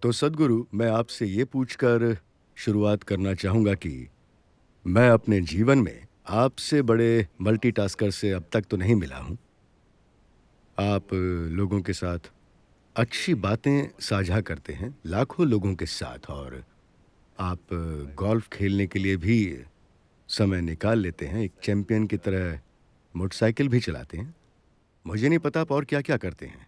तो सद्गुरु, मैं आपसे ये पूछकर शुरुआत करना चाहूँगा कि मैं अपने जीवन में आपसे बड़े मल्टीटास्कर से अब तक तो नहीं मिला हूँ। आप लोगों के साथ अच्छी बातें साझा करते हैं, लाखों लोगों के साथ, और आप गोल्फ खेलने के लिए भी समय निकाल लेते हैं। एक चैंपियन की तरह मोटरसाइकिल भी चलाते हैं। मुझे नहीं पता आप और क्या-क्या करते हैं।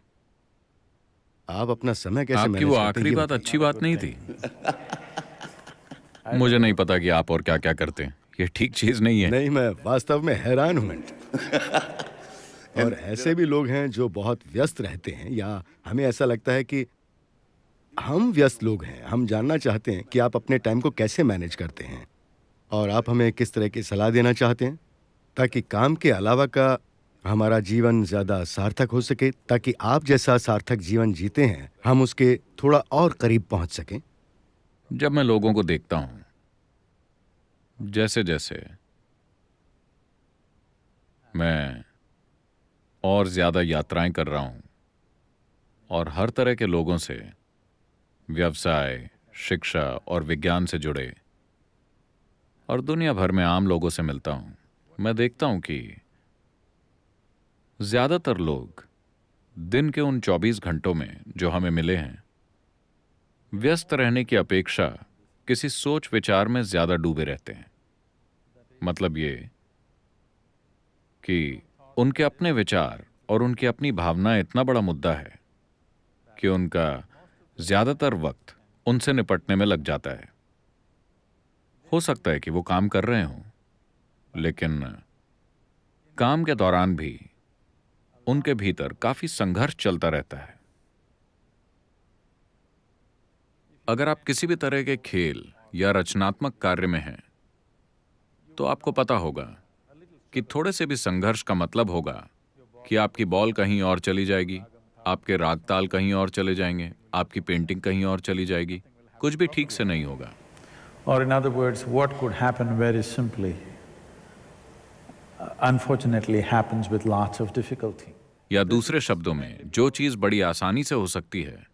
आप अपना समय कैसे आपकी वो मैनेज करते हैं, आखिरी ये बात बताइए? अच्छी बात नहीं थी। मुझे नहीं पता कि आप और क्या-क्या करते हैं। ये ठीक चीज नहीं है। नहीं, मैं वास्तव में हैरान हूँ। और ऐसे भी लोग हैं जो बहुत व्यस्त रहते हैं, या हमें ऐसा लगता है कि हम व्यस्त लोग हैं। हम जानना चाहते हैं कि आप अपने टाइम को कैसे मैनेज करते हैं, और आप हमें किस तरह की सलाह देना चाहते हैं, ताकि काम के अलावा का हमारा जीवन ज़्यादा सार्थक हो सके, ताकि आप जैसा सार्थक जीवन जीते हैं, हम उसके थोड़ा और करीब पहुँच सकें। जब मैं लोगों को देखता हूं, जैसे-जैसे मैं और ज्यादा यात्राएं कर रहा हूं और हर तरह के लोगों से व्यवसाय, शिक्षा और विज्ञान से जुड़े और दुनिया भर में आम लोगों से मिलता हूं, मैं देखता हूं कि ज्यादातर लोग दिन के उन 24 घंटों में जो हमें मिले हैं, व्यस्त रहने की अपेक्षा किसी सोच विचार में ज्यादा डूबे रहते हैं। मतलब ये कि उनके अपने विचार और उनकी अपनी भावनाएं इतना बड़ा मुद्दा है कि उनका ज्यादातर वक्त उनसे निपटने में लग जाता है। हो सकता है कि वो काम कर रहे हों, लेकिन काम के दौरान भी उनके भीतर काफी संघर्ष चलता रहता है। अगर आप किसी भी तरह के खेल या रचनात्मक कार्य में हैं, तो आपको पता होगा कि थोड़े से भी संघर्ष का मतलब होगा कि आपकी बॉल कहीं और चली जाएगी, आपके राग ताल कहीं और चले जाएंगे, आपकी पेंटिंग कहीं और चली जाएगी, कुछ भी ठीक से नहीं होगा। Or in other words, what could happen very simply, unfortunately happens with lots of difficulty. या दूसरे शब्दों में, जो चीज बड़ी आसानी से हो सकती है,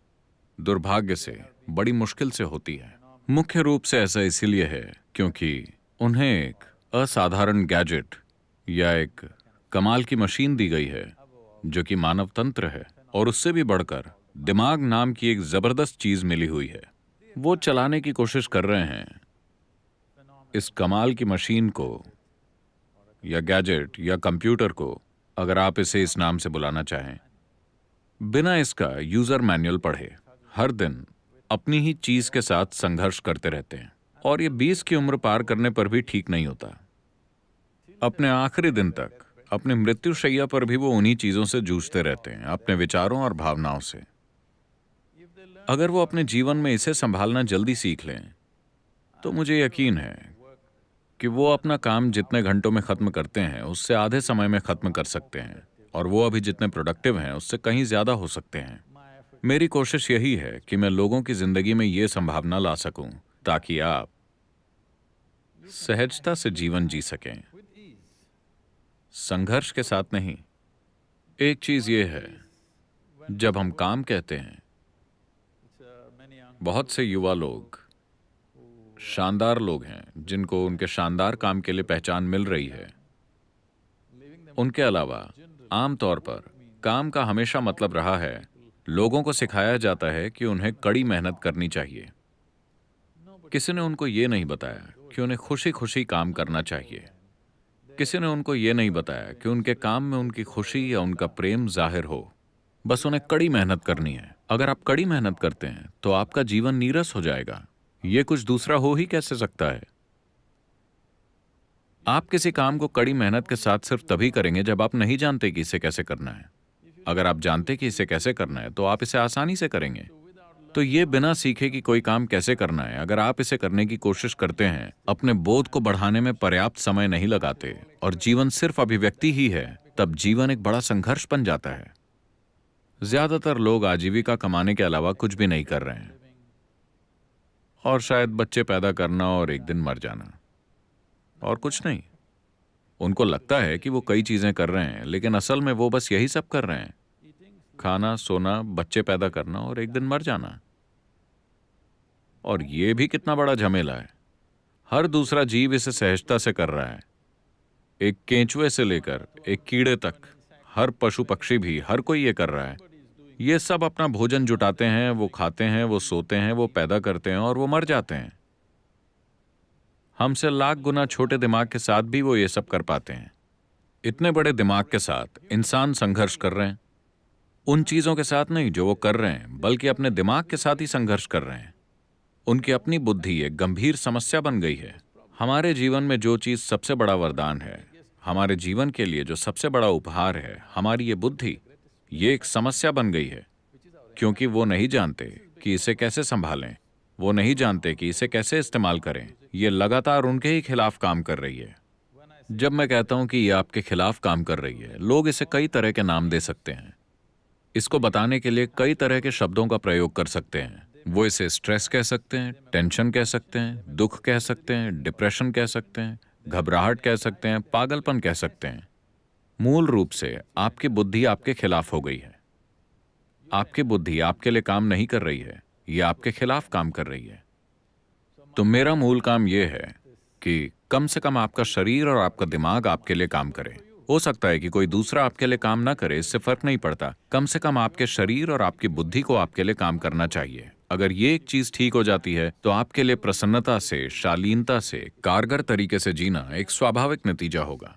दुर्भाग्य से बड़ी मुश्किल से होती है। मुख्य रूप से ऐसा इसीलिए है क्योंकि उन्हें एक असाधारण गैजेट या एक कमाल की मशीन दी गई है जो कि मानव तंत्र है, और उससे भी बढ़कर दिमाग नाम की एक जबरदस्त चीज मिली हुई है। वो चलाने की कोशिश कर रहे हैं इस कमाल की मशीन को या गैजेट या कंप्यूटर को, अगर आप इसे इस नाम से बुलाना चाहें, बिना इसका यूजर मैनुअल पढ़े हर दिन अपनी ही चीज के साथ संघर्ष करते रहते हैं, और ये 20 की उम्र पार करने पर भी ठीक नहीं होता। अपने आखिरी दिन तक, अपनी मृत्युशैया पर भी वो उन्हीं चीजों से जूझते रहते हैं, अपने विचारों और भावनाओं से। अगर वो अपने जीवन में इसे संभालना जल्दी सीख लें, तो मुझे यकीन है कि वो अपना काम जितने घंटों में खत्म करते हैं उससे आधे समय में खत्म कर सकते हैं, और वो अभी जितने प्रोडक्टिव हैं उससे कहीं ज्यादा हो सकते हैं। मेरी कोशिश यही है कि मैं लोगों की जिंदगी में ये संभावना ला सकूं ताकि आप सहजता से जीवन जी सकें, संघर्ष के साथ नहीं। एक चीज ये है, जब हम काम कहते हैं, बहुत से युवा लोग शानदार लोग हैं जिनको उनके शानदार काम के लिए पहचान मिल रही है। उनके अलावा आमतौर पर काम का हमेशा मतलब रहा है, लोगों को सिखाया जाता है कि उन्हें कड़ी मेहनत करनी चाहिए। किसी ने उनको ये नहीं बताया कि उन्हें खुशी खुशी काम करना चाहिए। किसी ने उनको ये नहीं बताया कि उनके काम में उनकी खुशी या उनका प्रेम जाहिर हो। बस उन्हें कड़ी मेहनत करनी है। अगर आप कड़ी मेहनत करते हैं तो आपका जीवन नीरस हो जाएगा। ये कुछ दूसरा हो ही कैसे सकता है? आप किसी काम को कड़ी मेहनत के साथ सिर्फ तभी करेंगे जब आप नहीं जानते कि इसे कैसे करना है। अगर आप जानते कि इसे कैसे करना है तो आप इसे आसानी से करेंगे। तो ये बिना सीखे कि कोई काम कैसे करना है, अगर आप इसे करने की कोशिश करते हैं, अपने बोध को बढ़ाने में पर्याप्त समय नहीं लगाते और जीवन सिर्फ अभिव्यक्ति ही है, तब जीवन एक बड़ा संघर्ष बन जाता है। ज्यादातर लोग आजीविका कमाने के अलावा कुछ भी नहीं कर रहे हैं, और शायद बच्चे पैदा करना और एक दिन मर जाना, और कुछ नहीं। उनको लगता है कि वो कई चीजें कर रहे हैं, लेकिन असल में वो बस यही सब कर रहे हैं, खाना, सोना, बच्चे पैदा करना और एक दिन मर जाना। और ये भी कितना बड़ा झमेला है। हर दूसरा जीव इसे सहजता से कर रहा है, एक केंचुए से लेकर एक कीड़े तक, हर पशु पक्षी भी, हर कोई ये कर रहा है। ये सब अपना भोजन जुटाते हैं, वो खाते हैं, वो सोते हैं, वो पैदा करते हैं और वो मर जाते हैं। हमसे लाख गुना छोटे दिमाग के साथ भी वो ये सब कर पाते हैं। इतने बड़े दिमाग के साथ इंसान संघर्ष कर रहे हैं, उन चीजों के साथ नहीं जो वो कर रहे हैं, बल्कि अपने दिमाग के साथ ही संघर्ष कर रहे हैं। उनकी अपनी बुद्धि एक गंभीर समस्या बन गई है। हमारे जीवन में जो चीज सबसे बड़ा वरदान है, हमारे जीवन के लिए जो सबसे बड़ा उपहार है, हमारी ये बुद्धि, ये एक समस्या बन गई है, क्योंकि वो नहीं जानते कि इसे कैसे संभालें, वो नहीं जानते कि इसे कैसे इस्तेमाल करें। ये लगातार उनके ही खिलाफ काम कर रही है। जब मैं कहता हूं कि ये आपके खिलाफ काम कर रही है, लोग इसे कई तरह के नाम दे सकते हैं। इसको बताने के लिए कई तरह के शब्दों का प्रयोग कर सकते हैं। वो इसे स्ट्रेस कह सकते हैं, टेंशन कह सकते हैं, दुख कह सकते हैं, डिप्रेशन कह सकते हैं, घबराहट कह सकते हैं, पागलपन कह सकते हैं। मूल रूप से आपकी बुद्धि आपके खिलाफ हो गई है। आपकी बुद्धि आपके लिए काम नहीं कर रही है, ये आपके खिलाफ काम कर रही है। तो मेरा मूल काम यह है कि कम से कम आपका शरीर और आपका दिमाग आपके लिए काम करे। हो सकता है कि कोई दूसरा आपके लिए काम ना करे, इससे फर्क नहीं पड़ता। कम से कम आपके शरीर और आपकी बुद्धि को आपके लिए काम करना चाहिए। अगर ये एक चीज ठीक हो जाती है तो आपके लिए प्रसन्नता से, शालीनता से, कारगर तरीके से जीना एक स्वाभाविक नतीजा होगा।